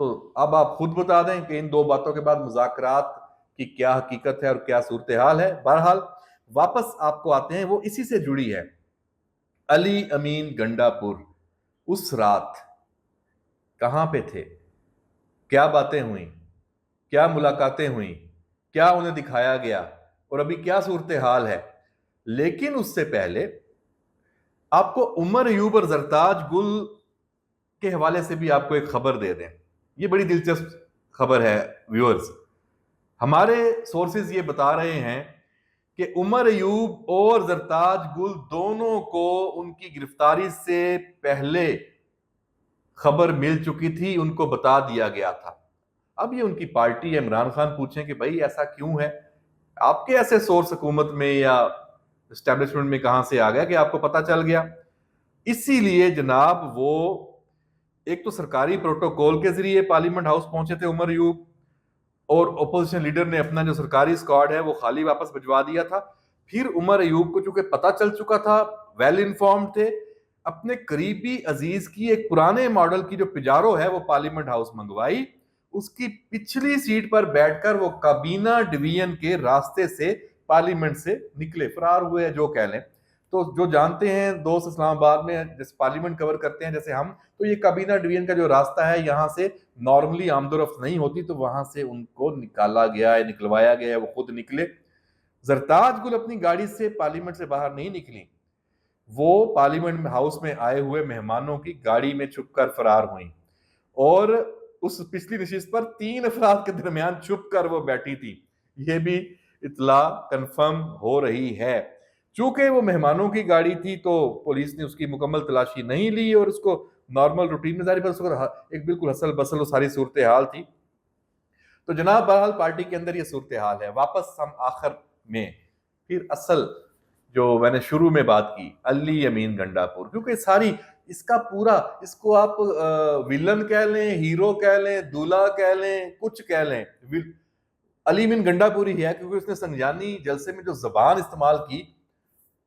تو اب آپ خود بتا دیں کہ ان دو باتوں کے بعد مذاکرات کی کیا حقیقت ہے اور کیا صورتحال ہے. بہرحال واپس آپ کو آتے ہیں، وہ اسی سے جڑی ہے. علی امین گنڈا پور اس رات کہاں پہ تھے، کیا باتیں ہوئیں، کیا ملاقاتیں ہوئیں، کیا انہیں دکھایا گیا اور ابھی کیا صورتحال ہے. لیکن اس سے پہلے آپ کو عمر ایوب اور زرتاج گل کے حوالے سے بھی آپ کو ایک خبر دے دیں. یہ بڑی دلچسپ خبر ہے ویورز. ہمارے سورسز یہ بتا رہے ہیں کہ عمر ایوب اور زرتاج گل دونوں کو ان کی گرفتاری سے پہلے خبر مل چکی تھی، ان کو بتا دیا گیا تھا. اب یہ ان کی پارٹی عمران خان پوچھیں کہ بھائی ایسا کیوں ہے، آپ کے ایسے سورس حکومت میں یا اسٹیبلشمنٹ میں کہاں سے آ گیا کہ آپ کو پتا چل گیا. اسی لیے جناب وہ ایک تو سرکاری پروٹوکول کے ذریعے پارلیمنٹ ہاؤس پہنچے تھے عمر ایوب، اور اپوزیشن لیڈر نے اپنا جو سرکاری اسکواڈ ہے وہ خالی واپس بھجوا دیا تھا. پھر عمر ایوب کو چونکہ پتا چل چکا تھا، ویل انفارمڈ تھے، اپنے قریبی عزیز کی ایک پرانے ماڈل کی جو پجارو ہے وہ پارلیمنٹ ہاؤس منگوائی. اس کی پچھلی سیٹ پر بیٹھ کر وہ کابینہ ڈویژن کے راستے سے پارلیمنٹ سے نکلے، فرار ہوئے جو کہہ لیں. تو جو جانتے ہیں دوست اسلام آباد میں جیسے پارلیمنٹ کور کرتے ہیں جیسے ہم، تو یہ کابینہ ڈویژن کا جو راستہ ہے یہاں سے نارملی آمد و رفت نہیں ہوتی، تو وہاں سے ان کو نکالا گیا ہے، نکلوایا گیا ہے، وہ خود نکلے. زرتاج گل اپنی گاڑی سے پارلیمنٹ سے باہر نہیں نکلی، وہ پارلیمنٹ ہاؤس میں آئے ہوئے مہمانوں کی گاڑی میں چھپ کر فرار ہوئیں، اور اس پچھلی نشست پر 3 افراد کے درمیان چھپ کر وہ بیٹھی تھی. یہ بھی اطلاع کنفرم ہو رہی ہے. چونکہ وہ مہمانوں کی گاڑی تھی تو پولیس نے اس کی مکمل تلاشی نہیں لی، اور اس کو نارمل روٹین میں ظاہر پر ایک بالکل حسل بسل و ساری صورتحال تھی. تو جناب بہرحال پارٹی کے اندر یہ صورتحال ہے. واپس ہم آخر میں پھر اصل جو میں نے شروع میں بات کی، علی امین گنڈا پور، کیونکہ ساری اس کا پورا، اس کو آپ ویلن کہہ لیں، ہیرو کہہ لیں، دولہا کہہ لیں، کچھ کہہ لیں، علی امین گنڈا پوری ہے، کیونکہ اس نے سنجانی جلسے میں جو زبان استعمال کی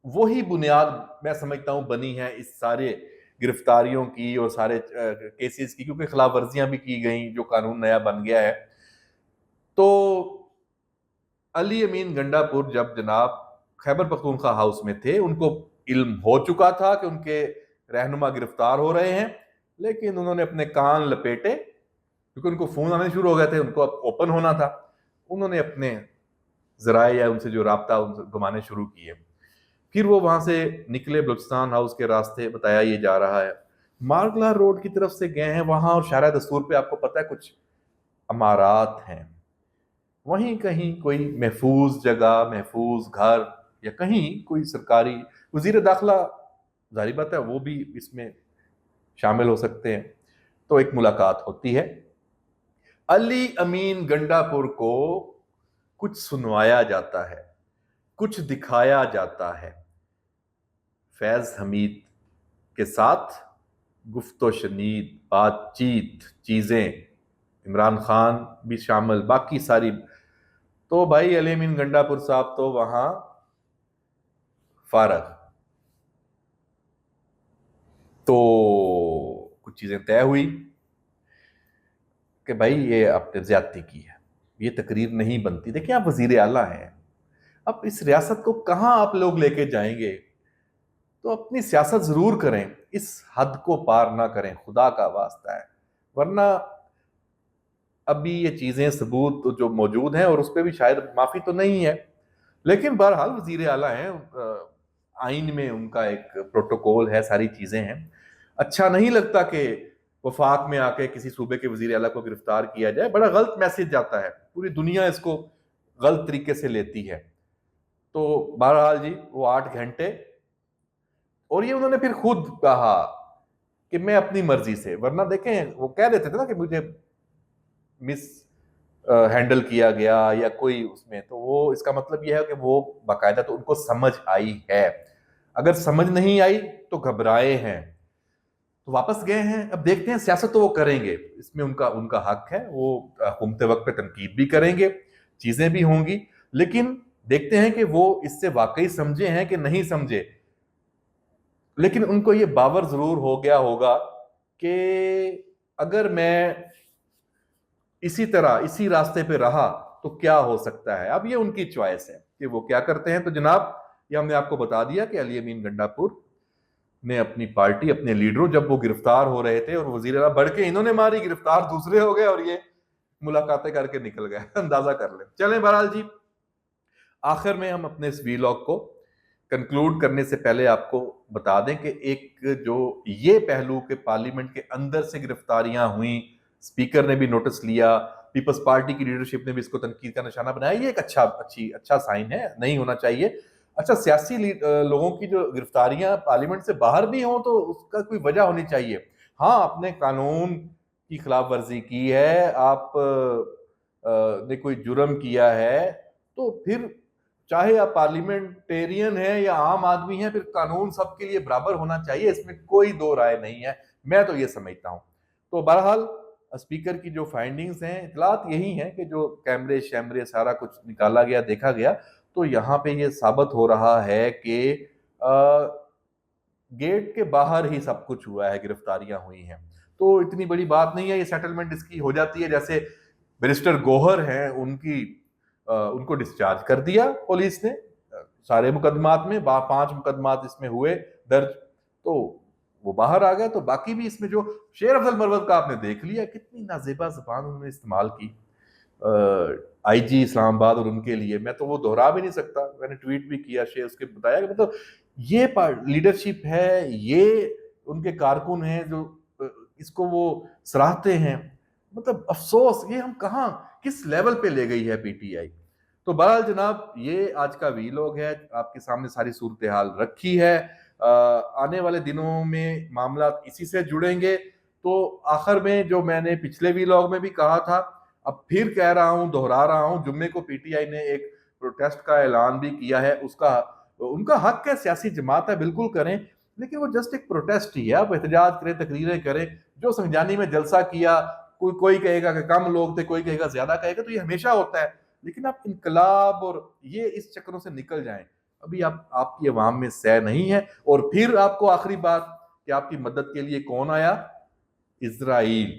وہی بنیاد میں سمجھتا ہوں بنی ہے اس سارے گرفتاریوں کی اور سارے کیسز کی، کیونکہ خلاف ورزیاں بھی کی گئیں، جو قانون نیا بن گیا ہے. تو علی امین گنڈا پور جب جناب خیبر پختونخوا ہاؤس میں تھے، ان کو علم ہو چکا تھا کہ ان کے رہنما گرفتار ہو رہے ہیں، لیکن انہوں نے اپنے کان لپیٹے، کیونکہ ان کو فون آنے شروع ہو گئے تھے، ان کو اب اوپن ہونا تھا. انہوں نے اپنے ذرائع یا ان سے جو رابطہ ان سے گھمانے شروع کیے. پھر وہ وہاں سے نکلے، بلوچستان ہاؤس کے راستے بتایا یہ جا رہا ہے، مارگلا روڈ کی طرف سے گئے ہیں وہاں، اور شارع دستور پہ آپ کو پتہ ہے کچھ عمارات ہیں، وہیں کہیں کوئی محفوظ جگہ، محفوظ گھر، یا کہیں کوئی سرکاری وزیر داخلہ، ظاہری بات ہے وہ بھی اس میں شامل ہو سکتے ہیں. تو ایک ملاقات ہوتی ہے. علی امین گنڈا پور کو کچھ سنوایا جاتا ہے، کچھ دکھایا جاتا ہے. فیض حمید کے ساتھ گفت و شنید، بات چیت، چیزیں، عمران خان بھی شامل، باقی ساری. تو بھائی علی امین گنڈا پور صاحب تو وہاں فارغ. تو کچھ چیزیں طے ہوئی کہ بھائی یہ آپ نے زیادتی کی ہے، یہ تقریر نہیں بنتی. دیکھیں آپ وزیر اعلیٰ ہیں، اب اس ریاست کو کہاں آپ لوگ لے کے جائیں گے؟ تو اپنی سیاست ضرور کریں، اس حد کو پار نہ کریں، خدا کا واسطہ ہے. ورنہ ابھی یہ چیزیں ثبوت جو موجود ہیں، اور اس پہ بھی شاید معافی تو نہیں ہے، لیکن بہرحال وزیر اعلیٰ ہیں، آئین میں ان کا ایک پروٹوکول ہے، ساری چیزیں ہیں. اچھا نہیں لگتا کہ وفاق میں آ کے کسی صوبے کے وزیر اعلیٰ کو گرفتار کیا جائے، بڑا غلط میسج جاتا ہے، پوری دنیا اس کو غلط طریقے سے لیتی ہے. تو بہرحال جی وہ 8 گھنٹے، اور یہ انہوں نے پھر خود کہا کہ میں اپنی مرضی سے، ورنہ دیکھیں وہ کہہ دیتے تھے نا کہ مجھے مس ہینڈل کیا گیا یا کوئی اس میں، تو وہ اس کا مطلب یہ ہے کہ وہ باقاعدہ تو ان کو سمجھ آئی ہے. اگر سمجھ نہیں آئی تو گھبرائے ہیں، تو واپس گئے ہیں. اب دیکھتے ہیں، سیاست تو وہ کریں گے، اس میں ان کا حق ہے، وہ حکومت وقت پہ تنقید بھی کریں گے، چیزیں بھی ہوں گی، لیکن دیکھتے ہیں کہ وہ اس سے واقعی سمجھے ہیں کہ نہیں سمجھے. لیکن ان کو یہ باور ضرور ہو گیا ہوگا کہ اگر میں اسی طرح اسی راستے پہ رہا تو کیا ہو سکتا ہے. اب یہ ان کی چوائس ہے کہ وہ کیا کرتے ہیں. تو جناب یہ ہم نے آپ کو بتا دیا کہ علی امین گنڈا پور نے اپنی پارٹی اپنے لیڈروں جب وہ گرفتار ہو رہے تھے اور وزیر اعلیٰ بڑھ کے انہوں نے ماری, گرفتار دوسرے ہو گئے اور یہ ملاقاتیں کر کے نکل گئے. اندازہ کر لیں. چلیں بہرحال جی, آخر میں ہم اپنے اس ویلاگ کو کنکلوڈ کرنے سے پہلے آپ کو بتا دیں کہ ایک جو یہ پہلو کہ پارلیمنٹ کے اندر سے گرفتاریاں ہوئیں, اسپیکر نے بھی نوٹس لیا, پیپلز پارٹی کی لیڈرشپ نے بھی اس کو تنقید کا نشانہ بنایا, یہ ایک اچھا سائن ہے, نہیں ہونا چاہیے. اچھا, سیاسی لوگوں کی جو گرفتاریاں پارلیمنٹ سے باہر بھی ہوں تو اس کا کوئی وجہ ہونی چاہیے. ہاں, اپنے قانون کی خلاف ورزی کی ہے, آپ نے کوئی جرم کیا ہے, تو پھر چاہے آپ پارلیمنٹیرین ہیں یا عام آدمی ہیں, پھر قانون سب کے لیے برابر ہونا چاہیے, اس میں کوئی دو رائے نہیں ہے. میں تو یہ سمجھتا ہوں. تو بہرحال اسپیکر کی جو فائنڈنگز ہیں, اطلاعات یہی ہیں کہ جو کیمرے شیمرے سارا کچھ نکالا گیا, دیکھا گیا, تو یہاں پہ یہ ثابت ہو رہا ہے کہ گیٹ کے باہر ہی سب کچھ ہوا ہے, گرفتاریاں ہوئی ہیں. تو اتنی بڑی بات نہیں ہے, یہ سیٹلمنٹ اس کی ہو جاتی ہے. جیسے بیرسٹر گوہر ہیں, ان کو ڈسچارج کر دیا پولیس نے سارے مقدمات میں, 5 مقدمات اس میں ہوئے درج, تو وہ باہر آ گئے. تو باقی بھی اس میں جو شیر افضل مروت کا آپ نے دیکھ لیا, کتنی نازیبا زبان انہوں نے استعمال کی آئی جی اسلام آباد اور ان کے لیے. میں تو وہ دہرا بھی نہیں سکتا, میں نے ٹویٹ بھی کیا, شیئر اس کے بتایا کہ مطلب یہ لیڈرشپ ہے, یہ ان کے کارکن ہیں جو اس کو وہ سراہتے ہیں. مطلب افسوس, یہ ہم کہاں کس لیول پہ لے گئی ہے پی ٹی آئی. تو بہرحال جناب یہ آج کا ویلاگ ہے, آپ کے سامنے ساری صورتحال رکھی ہے. آنے والے دنوں میں معاملات اسی سے جڑیں گے. تو آخر میں جو میں نے پچھلے ویلاگ میں بھی کہا تھا, اب پھر کہہ رہا ہوں, دہرا رہا ہوں, جمعے کو پی ٹی آئی نے ایک پروٹیسٹ کا اعلان بھی کیا ہے. ان کا حق ہے, سیاسی جماعت ہے, بالکل کریں, لیکن وہ جسٹ ایک پروٹیسٹ ہی ہے. آپ احتجاج کریں, تقریریں کریں. جو سنجانی میں جلسہ کیا, کوئی کہے گا کہ کم لوگ تھے, کوئی کہے گا زیادہ کہے گا, تو یہ ہمیشہ ہوتا ہے. لیکن آپ انقلاب اور یہ اس چکروں سے نکل جائیں. ابھی آپ کی عوام میں سہ نہیں ہے. اور پھر آپ کو آخری بات کہ آپ کی مدد کے لیے کون آیا؟ اسرائیل.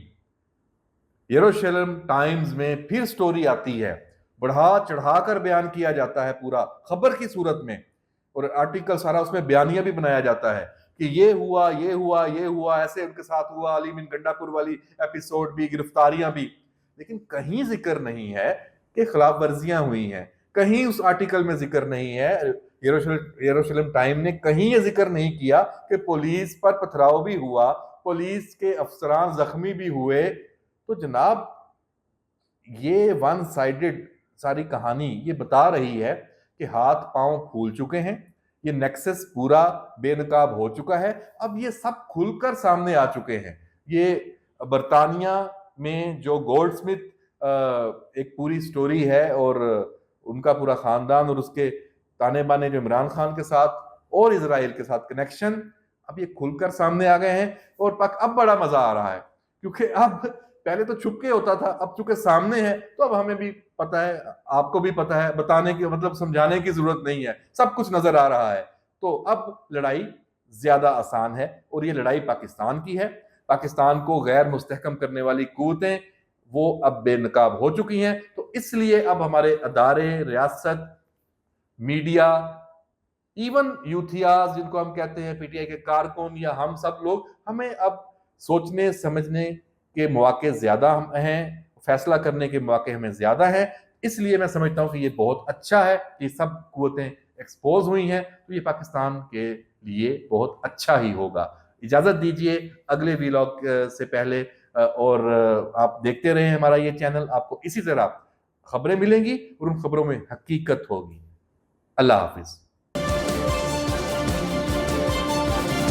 یروشلم ٹائمز میں پھر سٹوری آتی ہے, بڑھا چڑھا کر بیان کیا جاتا ہے, پورا خبر کی صورت میں, اور آرٹیکل سارا اس میں بیانیہ بھی بنایا جاتا ہے کہ یہ ہوا, یہ ہوا, یہ ہوا, ایسے ان کے ساتھ ہوا, علی امین گنڈا پور والی ایپیسوڈ بھی, گرفتاریاں بھی. لیکن کہیں ذکر نہیں ہے کہ خلاف ورزیاں ہوئی ہیں, کہیں اس آرٹیکل میں ذکر نہیں ہے. یروشلم ٹائم نے کہیں یہ ذکر نہیں کیا کہ پولیس پر پتھراؤ بھی ہوا, پولیس کے افسران زخمی بھی ہوئے. تو جناب یہ ون سائیڈڈ ساری کہانی یہ بتا رہی ہے کہ ہاتھ پاؤں پھول چکے ہیں, یہ نیکسس پورا بے نقاب ہو چکا ہے. اب یہ سب کھل کر سامنے آ چکے ہیں. یہ برطانیہ میں جو گولڈ سمتھ ایک پوری سٹوری ہے, اور ان کا پورا خاندان اور اس کے تانے بانے جو عمران خان کے ساتھ اور اسرائیل کے ساتھ کنیکشن, اب یہ کھل کر سامنے آ گئے ہیں. اور اب بڑا مزہ آ رہا ہے, کیونکہ اب پہلے تو چھپ کے ہوتا تھا, اب چونکہ سامنے ہے تو اب ہمیں بھی پتا ہے, آپ کو بھی پتا ہے, بتانے کی مطلب سمجھانے کی ضرورت نہیں ہے, سب کچھ نظر آ رہا ہے. تو اب لڑائی زیادہ آسان ہے, اور یہ لڑائی پاکستان کی ہے. پاکستان کو غیر مستحکم کرنے والی قوتیں وہ اب بے نقاب ہو چکی ہیں. تو اس لیے اب ہمارے ادارے, ریاست, میڈیا, ایون یوتھیاز جن کو ہم کہتے ہیں, پی ٹی آئی کے کارکن, یا ہم سب لوگ, ہمیں اب سوچنے سمجھنے کے مواقع زیادہ ہیں, فیصلہ کرنے کے مواقع ہمیں زیادہ ہیں. اس لیے میں سمجھتا ہوں کہ یہ بہت اچھا ہے کہ سب قوتیں ایکسپوز ہوئی ہیں, تو یہ پاکستان کے لیے بہت اچھا ہی ہوگا. اجازت دیجئے اگلے ویلاگ سے پہلے, اور آپ دیکھتے رہیں ہمارا یہ چینل, آپ کو اسی طرح خبریں ملیں گی اور ان خبروں میں حقیقت ہوگی. اللہ حافظ.